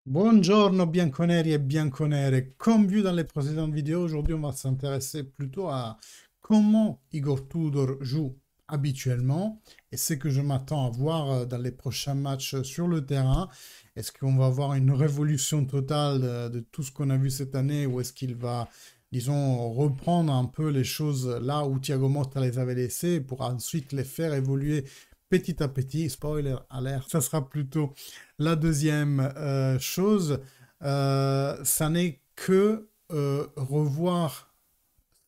Buongiorno bianconeri et bianconere. Comme vu dans les précédentes vidéos, aujourd'hui on va s'intéresser plutôt à comment Igor Tudor joue habituellement et ce que je m'attends à voir dans les prochains matchs sur le terrain. Est-ce qu'on va avoir une révolution totale de tout ce qu'on a vu cette année ou est-ce qu'il va, disons, reprendre un peu les choses là où Thiago Motta les avait laissées pour ensuite les faire évoluer petit à petit? Spoiler alert, ça sera plutôt la deuxième chose. Ça n'est que revoir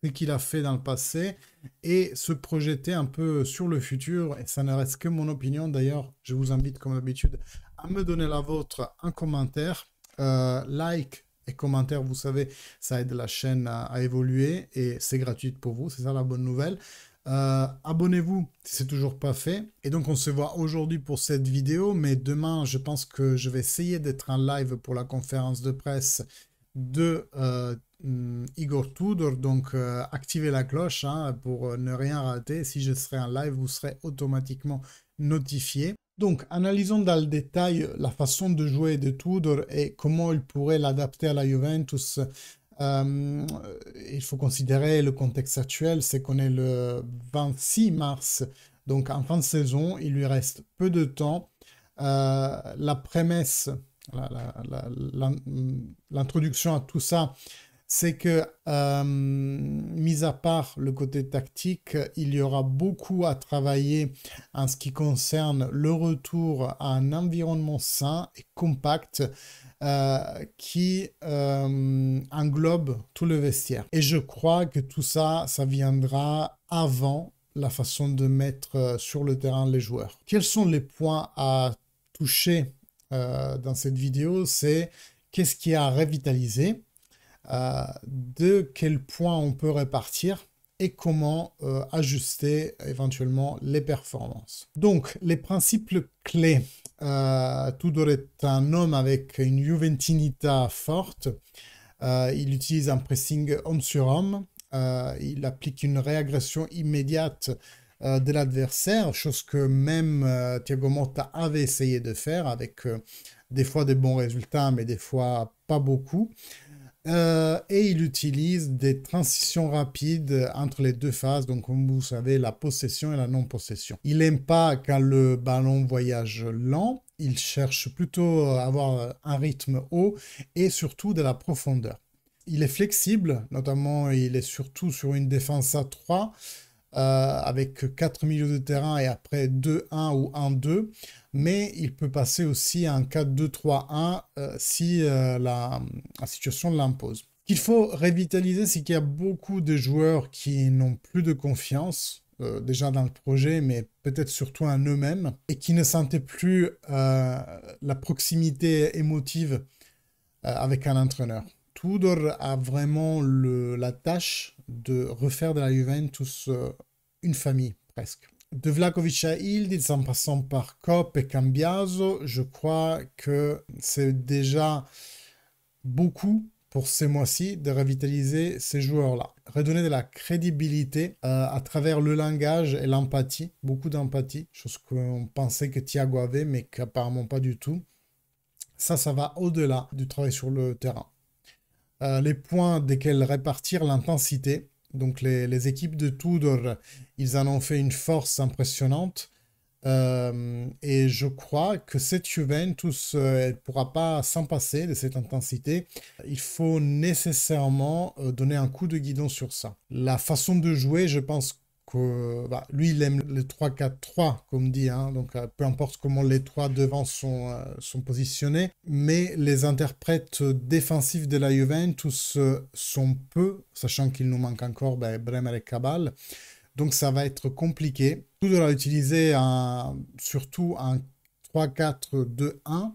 ce qu'il a fait dans le passé et se projeter un peu sur le futur. Et ça ne reste que mon opinion. D'ailleurs, je vous invite, comme d'habitude, à me donner la vôtre en commentaire. Like et commentaire, vous savez, ça aide la chaîne à évoluer et c'est gratuit pour vous. C'est ça la bonne nouvelle. Abonnez-vous si c'est toujours pas fait. Et donc on se voit aujourd'hui pour cette vidéo, mais demain je pense que je vais essayer d'être en live pour la conférence de presse de Igor Tudor. Donc activez la cloche hein, pour ne rien rater. Si je serai en live, vous serez automatiquement notifié. Donc analysons dans le détail la façon de jouer de Tudor et comment il pourrait l'adapter à la Juventus. Euh, il faut considérer le contexte actuel, c'est qu'on est le 26 mars, donc en fin de saison, il lui reste peu de temps. La prémisse, l'introduction à tout ça, c'est que, mis à part le côté tactique, il y aura beaucoup à travailler en ce qui concerne le retour à un environnement sain et compact qui englobe tout le vestiaire. Et je crois que tout ça, ça viendra avant la façon de mettre sur le terrain les joueurs. Quels sont les points à toucher dans cette vidéo? C'est qu'est-ce qui a revitalisé, de quel point on peut répartir et comment ajuster éventuellement les performances. Donc, les principes clés. Tudor est un homme avec une Juventinita forte. Il utilise un pressing homme sur homme. Il applique une réagression immédiate de l'adversaire, chose que même Thiago Motta avait essayé de faire avec des fois des bons résultats, mais des fois pas beaucoup. Et il utilise des transitions rapides entre les deux phases, donc comme vous savez, la possession et la non-possession. Il n'aime pas quand le ballon voyage lent, il cherche plutôt à avoir un rythme haut et surtout de la profondeur. Il est flexible, notamment il est surtout sur une défense à 3, avec 4 milieux de terrain et après 2-1 ou 1-2, mais il peut passer aussi à un 4-2-3-1 si la situation l'impose. Ce qu'il faut revitaliser, c'est qu'il y a beaucoup de joueurs qui n'ont plus de confiance, déjà dans le projet, mais peut-être surtout en eux-mêmes, et qui ne sentaient plus la proximité émotive avec un entraîneur. Tudor a vraiment la tâche de refaire de la Juventus une famille, presque. De Vlahovic à Yildiz, en passant par Kopp et Cambiaso, je crois que c'est déjà beaucoup pour ces mois-ci de revitaliser ces joueurs-là. Redonner de la crédibilité à travers le langage et l'empathie, beaucoup d'empathie, chose qu'on pensait que Thiago avait, mais qu'apparemment pas du tout. Ça va au-delà du travail sur le terrain. Les points desquels répartir l'intensité. Donc les équipes de Tudor, ils en ont fait une force impressionnante. Et je crois que cette Juventus, elle ne pourra pas s'en passer de cette intensité. Il faut nécessairement donner un coup de guidon sur ça. La façon de jouer, je pense que lui, il aime le 3-4-3, comme dit, hein, donc peu importe comment les trois devant sont positionnés, mais les interprètes défensifs de la Juventus sont peu, sachant qu'il nous manque encore Bremer et Cabal. Donc ça va être compliqué. Tudor a utilisé surtout un 3-4-2-1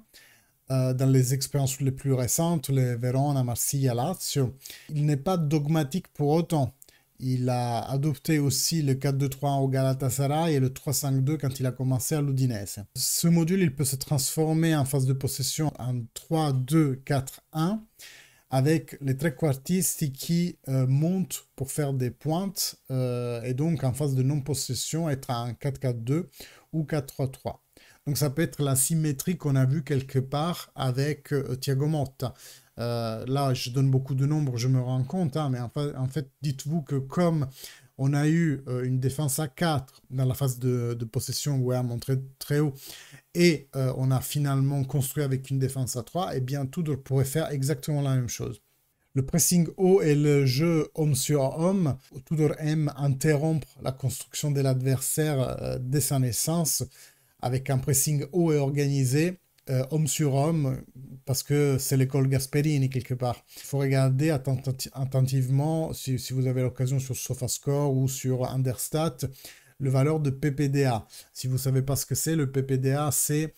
dans les expériences les plus récentes, les Verona, Marsiglia, Lazio. Il n'est pas dogmatique pour autant. Il a adopté aussi le 4-2-3 au Galatasaray et le 3-5-2 quand il a commencé à l'Udinese. Ce module, il peut se transformer en phase de possession en 3-2-4-1 avec les trequartisti qui montent pour faire des pointes et donc en phase de non-possession être en 4-4-2 ou 4-3-3. Donc ça peut être la symétrie qu'on a vue quelque part avec Thiago Motta. Là, je donne beaucoup de nombres, je me rends compte, hein, mais en fait, dites-vous que comme on a eu une défense à 4 dans la phase de possession où elle a montré très haut, et on a finalement construit avec une défense à 3, et bien Tudor pourrait faire exactement la même chose. Le pressing haut et le jeu homme sur homme, Tudor aime interrompre la construction de l'adversaire dès sa naissance avec un pressing haut et organisé, homme sur homme, parce que c'est l'école Gasperini quelque part. Il faut regarder attentivement, si vous avez l'occasion sur SofaScore ou sur Understat, le valeur de PPDA. Si vous ne savez pas ce que c'est, le PPDA, c'est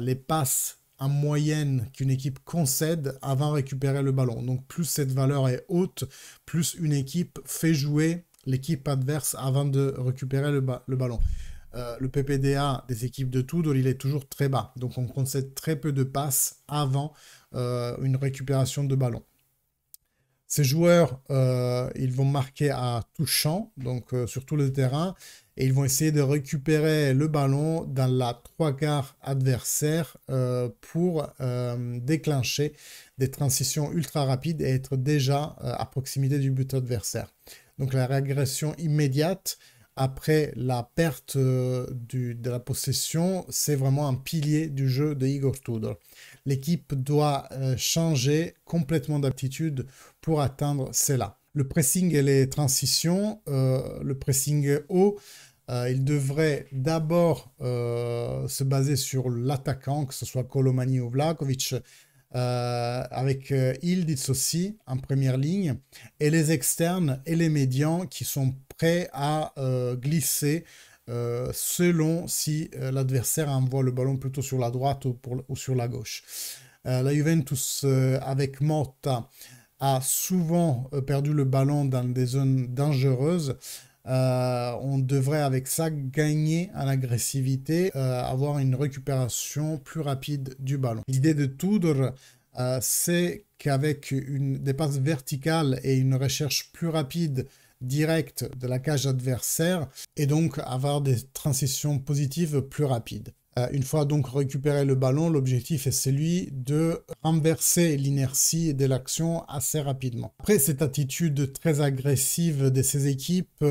les passes en moyenne qu'une équipe concède avant de récupérer le ballon. Donc plus cette valeur est haute, plus une équipe fait jouer l'équipe adverse avant de récupérer le ballon. Le PPDA des équipes de Tudor, il est toujours très bas. Donc on concède très peu de passes avant une récupération de ballon. Ces joueurs, ils vont marquer à tout champ, donc sur tout le terrain, et ils vont essayer de récupérer le ballon dans la trois quarts adversaire pour déclencher des transitions ultra rapides et être déjà à proximité du but adversaire. Donc la régression immédiate après la perte de la possession, c'est vraiment un pilier du jeu de Igor Tudor. L'équipe doit changer complètement d'aptitude pour atteindre cela. Le pressing et les transitions, le pressing haut, il devrait d'abord se baser sur l'attaquant, que ce soit Colomani ou Vlahovic, avec Ildiz aussi en première ligne, et les externes et les médians qui sont prêts à glisser selon si l'adversaire envoie le ballon plutôt sur la droite ou sur la gauche. La Juventus avec Motta a souvent perdu le ballon dans des zones dangereuses. On devrait avec ça gagner en agressivité, avoir une récupération plus rapide du ballon. L'idée de Tudor, c'est qu'avec des passes verticales et une recherche plus rapide directe de la cage adversaire, et donc avoir des transitions positives plus rapides. Une fois donc récupéré le ballon, l'objectif est celui de renverser l'inertie de l'action assez rapidement. Après, cette attitude très agressive de ces équipes,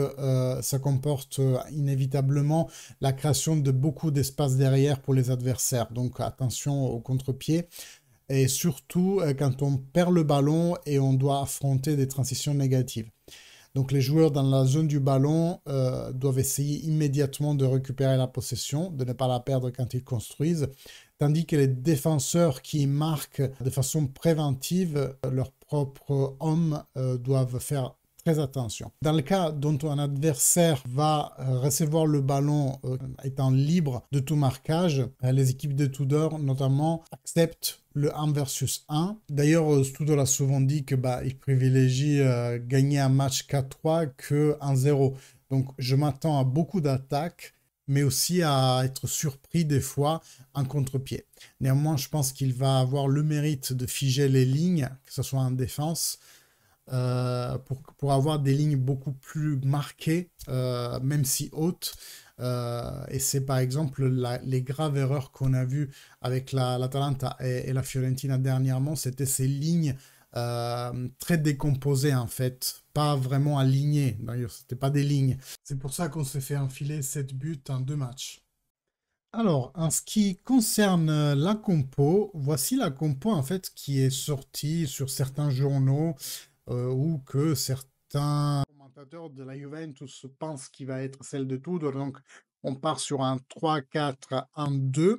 ça comporte inévitablement la création de beaucoup d'espace derrière pour les adversaires. Donc attention au contre-pied. Et surtout quand on perd le ballon et on doit affronter des transitions négatives. Donc les joueurs dans la zone du ballon doivent essayer immédiatement de récupérer la possession, de ne pas la perdre quand ils construisent, tandis que les défenseurs qui marquent de façon préventive leurs propres hommes doivent faire très attention. Dans le cas dont un adversaire va recevoir le ballon étant libre de tout marquage, les équipes de Tudor notamment acceptent le 1 versus 1. D'ailleurs, Tudor a souvent dit que il privilégie gagner un match 4-3 que 1-0. Donc je m'attends à beaucoup d'attaques, mais aussi à être surpris des fois en contre-pied. Néanmoins, je pense qu'il va avoir le mérite de figer les lignes, que ce soit en défense, pour avoir des lignes beaucoup plus marquées, même si hautes. Et c'est par exemple les graves erreurs qu'on a vues avec l'Atalanta et la Fiorentina dernièrement, c'était ces lignes très décomposées en fait, pas vraiment alignées. D'ailleurs, c'était pas des lignes. C'est pour ça qu'on s'est fait enfiler 7 buts en 2 matchs. Alors, en ce qui concerne la compo, voici la compo en fait qui est sortie sur certains journaux ou que certains commentateurs de la Juventus pensent qu'il va être celle de Tudor. Donc, on part sur un 3-4-1-2.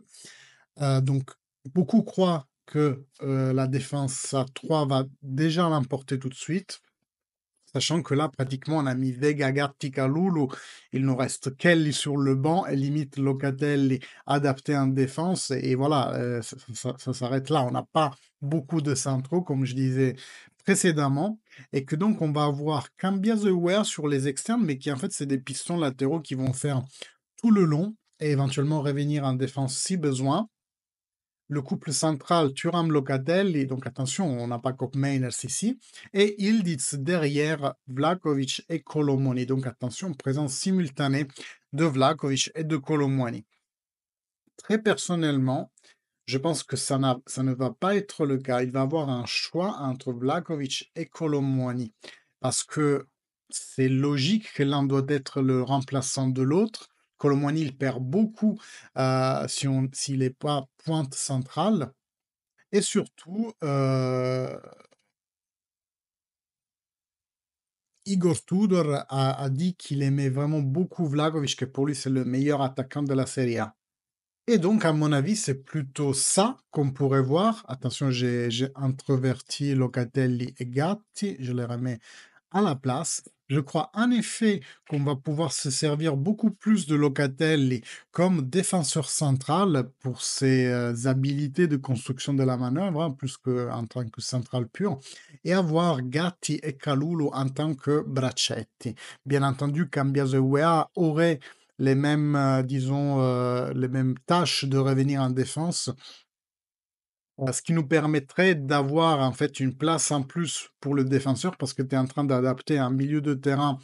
Donc, beaucoup croient que la défense à 3 va déjà l'emporter tout de suite. Sachant que là, pratiquement, on a mis Vega, Gatti, Kalulu. Il nous reste Kelly sur le banc et limite Locatelli adapté en défense. Et voilà, ça s'arrête là. On n'a pas beaucoup de centraux, comme je disais précédemment. Et que donc, on va avoir Cambiaso sur les externes, mais qui en fait, c'est des pistons latéraux qui vont faire tout le long et éventuellement revenir en défense si besoin. Le couple central Thuram-Locatelli, donc attention, on n'a pas Koopmeiners ici, et Ildiz derrière Vlahovic et Colomoni, donc attention, présence simultanée de Vlahovic et de Colomoni. Très personnellement, je pense que ça ne va pas être le cas. Il va avoir un choix entre Vlahovic et Kolo Muani parce que c'est logique que l'un doit être le remplaçant de l'autre. Kolo Muani, il perd beaucoup, s'il n'est pas pointe centrale et surtout, Igor Tudor a dit qu'il aimait vraiment beaucoup Vlahovic, que pour lui, c'est le meilleur attaquant de la Serie A. Et donc, à mon avis, c'est plutôt ça qu'on pourrait voir. Attention, j'ai entreverti Locatelli et Gatti, je les remets à la place. Je crois en effet qu'on va pouvoir se servir beaucoup plus de Locatelli comme défenseur central pour ses habilités de construction de la manœuvre, hein, plus qu'en tant que central pur, et avoir Gatti et Kalulu en tant que braccetti. Bien entendu, Cambiaso aurait les mêmes, disons, les mêmes tâches de revenir en défense, ce qui nous permettrait d'avoir en fait une place en plus pour le défenseur parce que tu es en train d'adapter un milieu de terrain,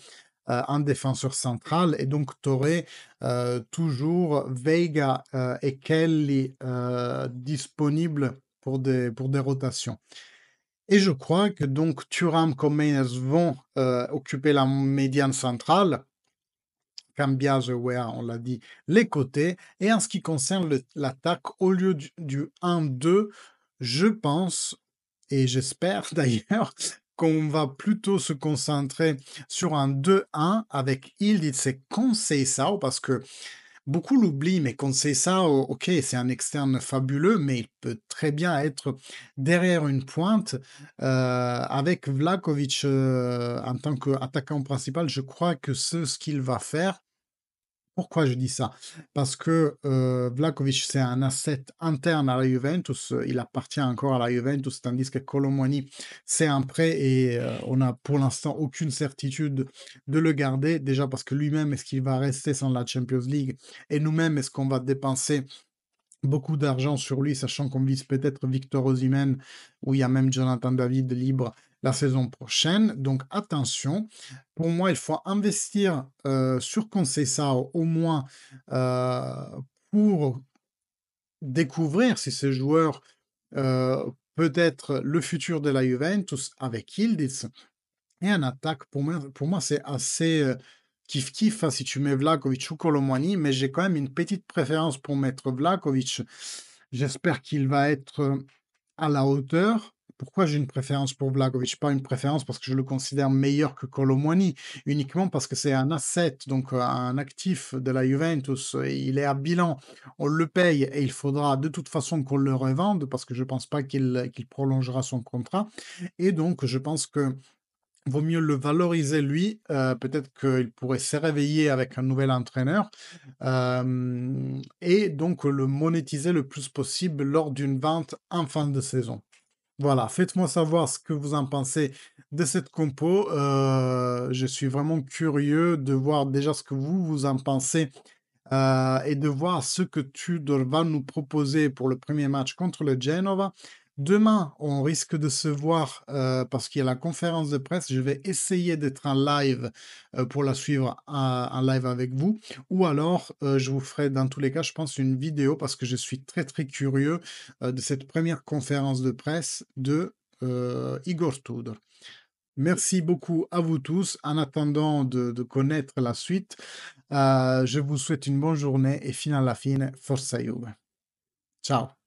en défenseur central et donc tu aurais, toujours Veiga, et Kelly, disponibles pour des rotations et je crois que donc Thuram comme Mahrez vont, occuper la médiane centrale. Cambiaso, Weah, on l'a dit, les côtés. Et en ce qui concerne l'attaque, au lieu du 1-2, je pense, et j'espère d'ailleurs, qu'on va plutôt se concentrer sur un 2-1 avec Yildiz et Conceição, parce que beaucoup l'oublient, mais Conceição, ok, c'est un externe fabuleux, mais il peut très bien être derrière une pointe. Avec Vlahovic en tant qu'attaquant principal, je crois que ce qu'il va faire, pourquoi je dis ça? Parce que, Vlahovic, c'est un asset interne à la Juventus, il appartient encore à la Juventus, tandis que Kolo Muani, c'est un prêt et on n'a pour l'instant aucune certitude de le garder. Déjà parce que lui-même, est-ce qu'il va rester sans la Champions League? Et nous-mêmes, est-ce qu'on va dépenser beaucoup d'argent sur lui, sachant qu'on vise peut-être Victor Osimhen, où il y a même Jonathan David libre la saison prochaine. Donc attention, pour moi, il faut investir sur Conceição au moins pour découvrir si ce joueur peut être le futur de la Juventus avec Yildiz. Et en attaque, pour moi c'est assez kiff-kiff hein, si tu mets Vlahovic ou Kolo Muani, mais j'ai quand même une petite préférence pour mettre Vlahovic. J'espère qu'il va être à la hauteur. Pourquoi j'ai une préférence pour Vlahovic? Pas une préférence parce que je le considère meilleur que Kolo Muani, uniquement parce que c'est un asset, donc un actif de la Juventus. Il est à bilan, on le paye et il faudra de toute façon qu'on le revende parce que je pense pas qu'il prolongera son contrat. Et donc, je pense que vaut mieux le valoriser lui, peut-être qu'il pourrait se réveiller avec un nouvel entraîneur, et donc le monétiser le plus possible lors d'une vente en fin de saison. Voilà, faites-moi savoir ce que vous en pensez de cette compo, je suis vraiment curieux de voir déjà ce que vous en pensez, et de voir ce que Tudor va nous proposer pour le premier match contre le Genova. Demain, on risque de se voir parce qu'il y a la conférence de presse. Je vais essayer d'être en live pour la suivre en live avec vous. Ou alors, je vous ferai dans tous les cas, je pense, une vidéo parce que je suis très très curieux de cette première conférence de presse de Igor Tudor. Merci beaucoup à vous tous. En attendant de connaître la suite, je vous souhaite une bonne journée et fino alla fine, forza Juve. Ciao.